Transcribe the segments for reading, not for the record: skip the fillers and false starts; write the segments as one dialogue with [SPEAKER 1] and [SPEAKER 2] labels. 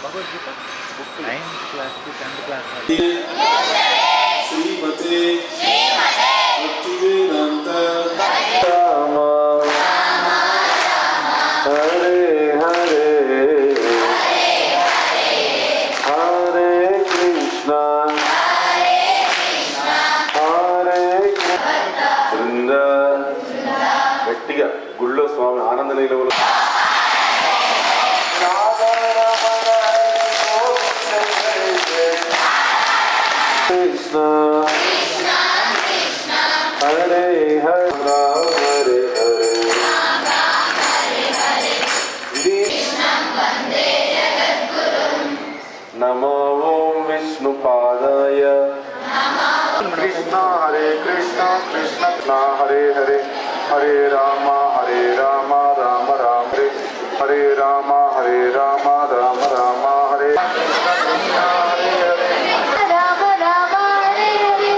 [SPEAKER 1] Bhagavad Gita book 9th క్లాస్కి 10th class
[SPEAKER 2] శ్రీమతే భక్తివేదాంత హరే హరే హరే కృష్ణ హరే బృంద గట్టిగా గుళ్ళో స్వామి ఆనంద నీలవులు కృష్ణ హరే హరే రామ హరే హరే నమో ఓం విష్ణుపాదాయ కృష్ణ హరే కృష్ణ కృష్ణ హరే హరే హరే రామ రామ రామ హరే హరే రామ రామ రామ హరే కృష్ణ కృష్ణ హరే హరే
[SPEAKER 3] రామ రామ హరే హరే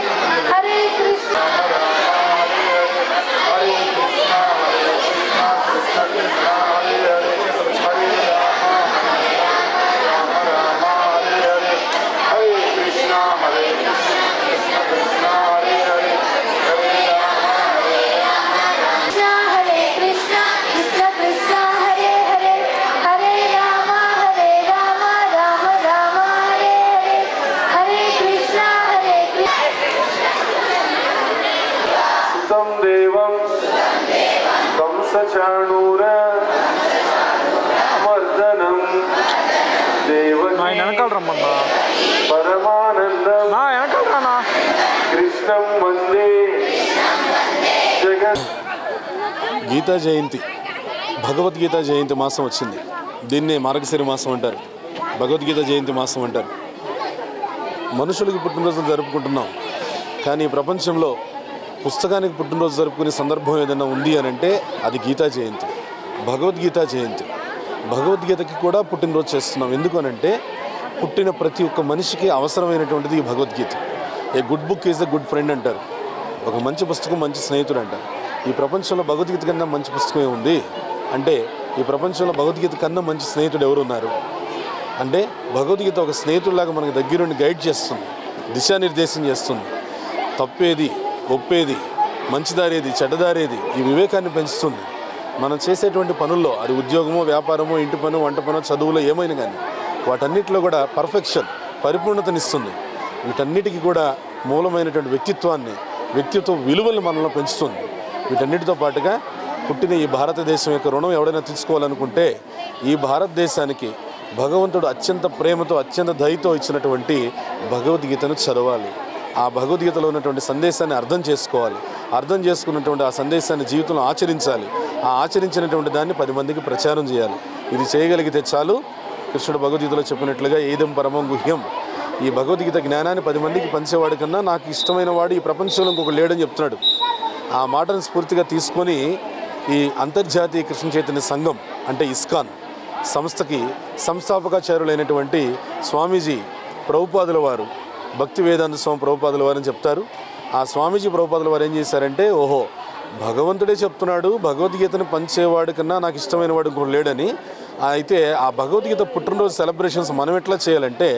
[SPEAKER 3] హరే కృష్ణ
[SPEAKER 2] హరే కృష్ణ కృష్ణ కృష్ణ హరే హరే హరే రామ రామ హరే హరే హరే కృష్ణ కృష్ణ కృష్ణ హరే హరే హరే రామ
[SPEAKER 3] హరే కృష్ణ కృష్ణ కృష్ణ హరే హరే హరే రామ రామ రామ హరే హరే హరే కృష్ణ
[SPEAKER 2] సుతం దేవం కంసచాణూర మర్దనం దేవకీ
[SPEAKER 1] వెనకాల రమ్మన్నా
[SPEAKER 2] పరమానందం
[SPEAKER 1] వెనకాల రానా
[SPEAKER 2] కృష్ణం వందే జగన్.
[SPEAKER 4] గీతా జయంతి భగవద్గీత జయంతి మాసం వచ్చింది. దీన్నే మార్గశిర మాసం అంటారు, భగవద్గీత జయంతి మాసం అంటారు. మనుషులకి పుట్టినరోజులు జరుపుకుంటున్నాం, కానీ ప్రపంచంలో పుస్తకానికి పుట్టినరోజు జరుపుకునే సందర్భం ఏదైనా ఉంది అని అంటే అది గీతా జయంతి, భగవద్గీత జయంతి. భగవద్గీతకి కూడా పుట్టినరోజు చేస్తున్నాం. ఎందుకు అనంటే పుట్టిన ప్రతి ఒక్క మనిషికి అవసరమైనటువంటిది ఈ Bhagavad Gita. A good book is a good friend అంటారు. ఒక మంచి పుస్తకం మంచి స్నేహితుడు అంటారు. ఈ ప్రపంచంలో భగవద్గీత కన్నా మంచి పుస్తకమే ఉంది అంటే ఈ ప్రపంచంలో భగవద్గీత కన్నా మంచి స్నేహితుడు ఎవరు ఉన్నారు అంటే భగవద్గీత ఒక స్నేహితుడిలాగా మనకు దగ్గరుండి గైడ్ చేస్తుంది, దిశానిర్దేశం చేస్తుంది. తప్పేది ఒప్పేది, మంచిదారేది చెడ్డదారేది, ఈ వివేకాన్ని పెంచుతుంది. మనం చేసేటువంటి పనుల్లో అది ఉద్యోగమో వ్యాపారమో ఇంటి పను వంట పనో చదువులో ఏమైనా కానీ వాటన్నిటిలో కూడా పర్ఫెక్షన్ పరిపూర్ణతనిస్తుంది. వీటన్నిటికీ కూడా మూలమైనటువంటి వ్యక్తిత్వ విలువలు మనలో పెంచుతుంది. వీటన్నిటితో పాటుగా పుట్టిన ఈ భారతదేశం యొక్క రుణం ఎవడైనా తీసుకోవాలనుకుంటే ఈ భారతదేశానికి భగవంతుడు అత్యంత ప్రేమతో అత్యంత దయతో ఇచ్చినటువంటి భగవద్గీతను చదవాలి. ఆ భగవద్గీతలో ఉన్నటువంటి సందేశాన్ని అర్థం చేసుకోవాలి. అర్థం చేసుకున్నటువంటి ఆ సందేశాన్ని జీవితంలో ఆచరించాలి. ఆ ఆచరించినటువంటి దాన్ని 10 మందికి ప్రచారం చేయాలి. ఇది చేయగలిగితే చాలు. కృష్ణుడు భగవద్గీతలో చెప్పినట్లుగా ఏదం పరమం గుహ్యం. ఈ భగవద్గీత జ్ఞానాన్ని 10 మందికి పంచేవాడి కన్నా నాకు ఇష్టమైన వాడు ఈ ప్రపంచంలో ఇంకొక లేడని చెప్తున్నాడు. ఆ మాటను స్ఫూర్తిగా తీసుకొని ఈ అంతర్జాతీయ కృష్ణ చైతన్య సంఘం అంటే ఇస్కాన్ సంస్థకి సంస్థాపకాచార్యులైనటువంటి స్వామీజీ ప్రభుపాదుల వారు, భక్తి వేదాంత స్వామి ప్రభుపాదుల వారు అని చెప్తారు. ఆ స్వామీజీ ప్రభుపాదుల వారు ఏం చేశారంటే, ఓహో భగవంతుడే చెప్తున్నాడు భగవద్గీతను పంచేవాడి కన్నా నాకు ఇష్టమైన వాడు ఇంకొక లేడని. అయితే ఆ భగవద్గీత పుట్టినరోజు సెలబ్రేషన్స్ మనం ఎట్లా చేయాలంటే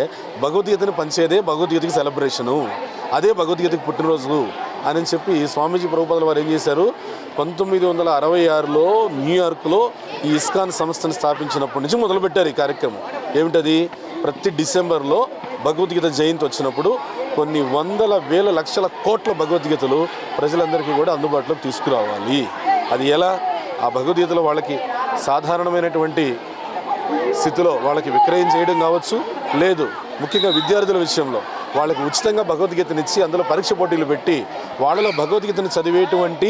[SPEAKER 4] భగవద్గీతను పంచేదే భగవద్గీతకి సెలబ్రేషను, అదే భగవద్గీతకి పుట్టినరోజు అని చెప్పి స్వామీజీ ప్రభుపాదుల వారు ఏం చేశారు, 1966లో న్యూయార్క్లో ఈ ఇస్కాన్ సంస్థను స్థాపించినప్పటి నుంచి మొదలుపెట్టారు ఈ కార్యక్రమం. ఏమిటది, ప్రతి డిసెంబర్లో భగవద్గీత జయంతి వచ్చినప్పుడు కొన్ని వందల వేల లక్షల కోట్ల భగవద్గీతలు ప్రజలందరికీ కూడా అందుబాటులోకి తీసుకురావాలి. అది ఎలా, ఆ భగవద్గీతలో వాళ్ళకి సాధారణమైనటువంటి స్థితిలో వాళ్ళకి విక్రయం చేయడం కావచ్చు, లేదు ముఖ్యంగా విద్యార్థుల విషయంలో వాళ్ళకి ఉచితంగా భగవద్గీతనిచ్చి అందులో పరీక్ష పోటీలు పెట్టి వాళ్ళలో భగవద్గీతను చదివేటువంటి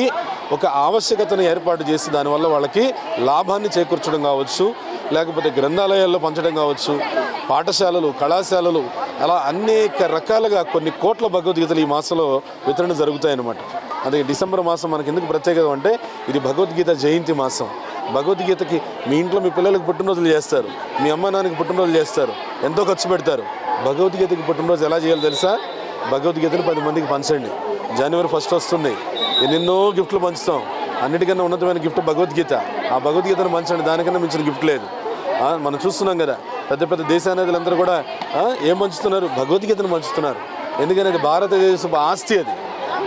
[SPEAKER 4] ఒక ఆవశ్యకతను ఏర్పాటు చేసి దానివల్ల వాళ్ళకి లాభాన్ని చేకూర్చడం కావచ్చు, లేకపోతే గ్రంథాలయాల్లో పంచడం కావచ్చు, పాఠశాలలు కళాశాలలు అలా అనేక రకాలుగా కొన్ని కోట్ల భగవద్గీతలు ఈ మాసంలో వితరణ జరుగుతాయన్నమాట. అందుకే డిసెంబర్ మాసం మనకి ఎందుకు ప్రత్యేకత అంటే ఇది భగవద్గీత జయంతి మాసం. భగవద్గీతకి మీ ఇంట్లో మీ పిల్లలకు పుట్టినరోజులు చేస్తారు, మీ అమ్మ నాన్నకి పుట్టినరోజులు చేస్తారు, ఎంతో ఖర్చు పెడతారు. భగవద్గీతకి పుట్టినరోజు ఎలా చేయాలో తెలుసా, భగవద్గీతను 10 మందికి పంచండి. జనవరి 1 వస్తుంది, ఎన్నెన్నో గిఫ్ట్లు పంచుతాం. అన్నిటికన్నా ఉన్నతమైన గిఫ్ట్ భగవద్గీత. ఆ భగవద్గీతను పంచండి, దానికన్నా మించిన గిఫ్ట్ లేదు. మనం చూస్తున్నాం కదా, పెద్ద పెద్ద దేశాధినేతలందరూ కూడా ఏం పంచుతున్నారు? భగవద్గీతను పంచుతున్నారు. ఎందుకంటే భారతదేశపు ఆస్తి అది,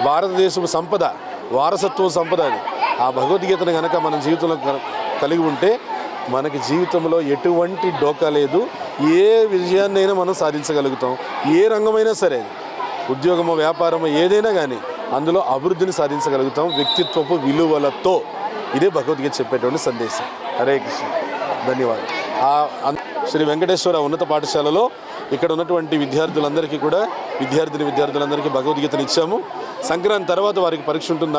[SPEAKER 4] భారతదేశపు సంపద, వారసత్వ సంపద అది. ఆ భగవద్గీతను కనుక మన జీవితంలో కలిగి ఉంటే మనకి జీవితంలో ఎటువంటి డోకా లేదు. ఏ విజయాన్నైనా మనం సాధించగలుగుతాం. ఏ రంగమైనా సరే, ఉద్యోగమో వ్యాపారమో ఏదైనా కానీ అందులో అభివృద్ధిని సాధించగలుగుతాం వ్యక్తిత్వపు విలువలతో. ఇదే భగవద్గీత చెప్పేటువంటి సందేశం. హరే కృష్ణ. ధన్యవాదాలు. శ్రీ వెంకటేశ్వర ఉన్నత పాఠశాలలో ఇక్కడ ఉన్నటువంటి విద్యార్థులందరికీ కూడా విద్యార్థులందరికీ భగవద్గీతను ఇచ్చాము. సంక్రాంతి తర్వాత వారికి పరీక్ష ఉంటుంది.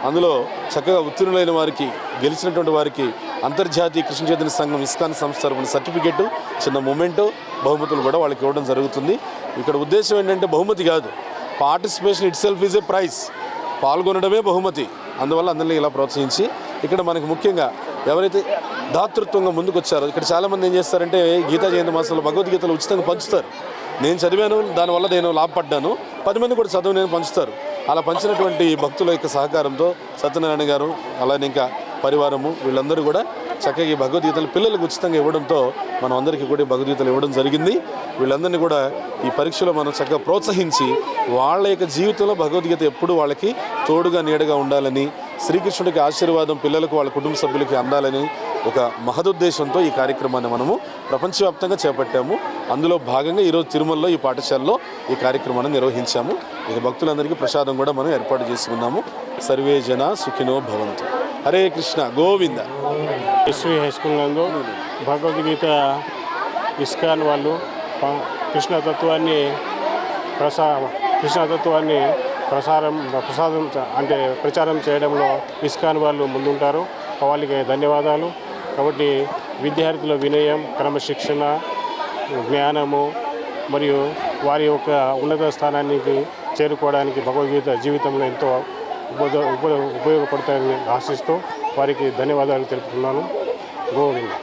[SPEAKER 4] అందులో చక్కగా ఉత్తీర్ణులైన వారికి, గెలిచినటువంటి వారికి అంతర్జాతీయ కృష్ణ చైతన్య సంఘం ఇస్కాన్ సంస్థ తరపున సర్టిఫికెట్, చిన్న మొమెంటో, బహుమతులు కూడా వాళ్ళకి ఇవ్వడం జరుగుతుంది. ఇక్కడ ఉద్దేశం ఏంటంటే బహుమతి కాదు, participation itself is a prize. పాల్గొనడమే బహుమతి. అందువల్ల అందరినీ ఇలా ప్రోత్సహించి ఇక్కడ మనకి ముఖ్యంగా ఎవరైతే దాతృత్వంగా ముందుకు వచ్చారో, ఇక్కడ చాలామంది ఏం చేస్తారంటే గీతా జయంతి మాసంలో భగవద్గీతలు ఉచితంగా పంచుతారు. నేను చదివాను, దానివల్ల నేను లాభపడ్డాను, 10 మంది కూడా చదువు నేను పంచుతారు. అలా పంచినటువంటి భక్తుల యొక్క సహకారంతో సత్యనారాయణ గారు అలానే ఇంకా పరివారము వీళ్ళందరూ కూడా చక్కగా ఈ భగవద్గీతలు పిల్లలకు ఉచితంగా ఇవ్వడంతో మనం అందరికీ కూడా భగవద్గీతలు ఇవ్వడం జరిగింది. వీళ్ళందరినీ కూడా ఈ పరీక్షలో మనం చక్కగా ప్రోత్సహించి వాళ్ళ యొక్క జీవితంలో భగవద్గీత ఎప్పుడు వాళ్ళకి తోడుగా నీడగా ఉండాలని, శ్రీకృష్ణుడికి ఆశీర్వాదం పిల్లలకు వాళ్ళ కుటుంబ సభ్యులకి అందాలని ఒక మహదుద్దేశంతో ఈ కార్యక్రమాన్ని మనము ప్రపంచవ్యాప్తంగా చేపట్టాము. అందులో భాగంగా ఈరోజు తిరుమలలో ఈ పాఠశాలలో ఈ కార్యక్రమాన్ని నిర్వహించాము. ఇక భక్తులందరికీ ప్రసాదం కూడా మనం ఏర్పాటు చేసుకున్నాము. సర్వే జన సుఖినో భవంతు. Hare Krishna. Govinda.
[SPEAKER 5] SV high school నందు భగవద్గీత ఇస్కాన్ వాళ్ళు కృష్ణతత్వాన్ని ప్రచారం చేయడంలో ఇస్కాన్ వాళ్ళు ముందుంటారు. వాళ్ళకి ధన్యవాదాలు. కాబట్టి విద్యార్థుల వినయం, క్రమశిక్షణ, జ్ఞానము మరియు వారి యొక్క ఉన్నత స్థానానికి చేరుకోవడానికి భగవద్గీత జీవితంలో ఎంతో ఉపయోగపడతాయని ఆశిస్తూ వారికి ధన్యవాదాలు తెలుపుతున్నాను. గోవింద.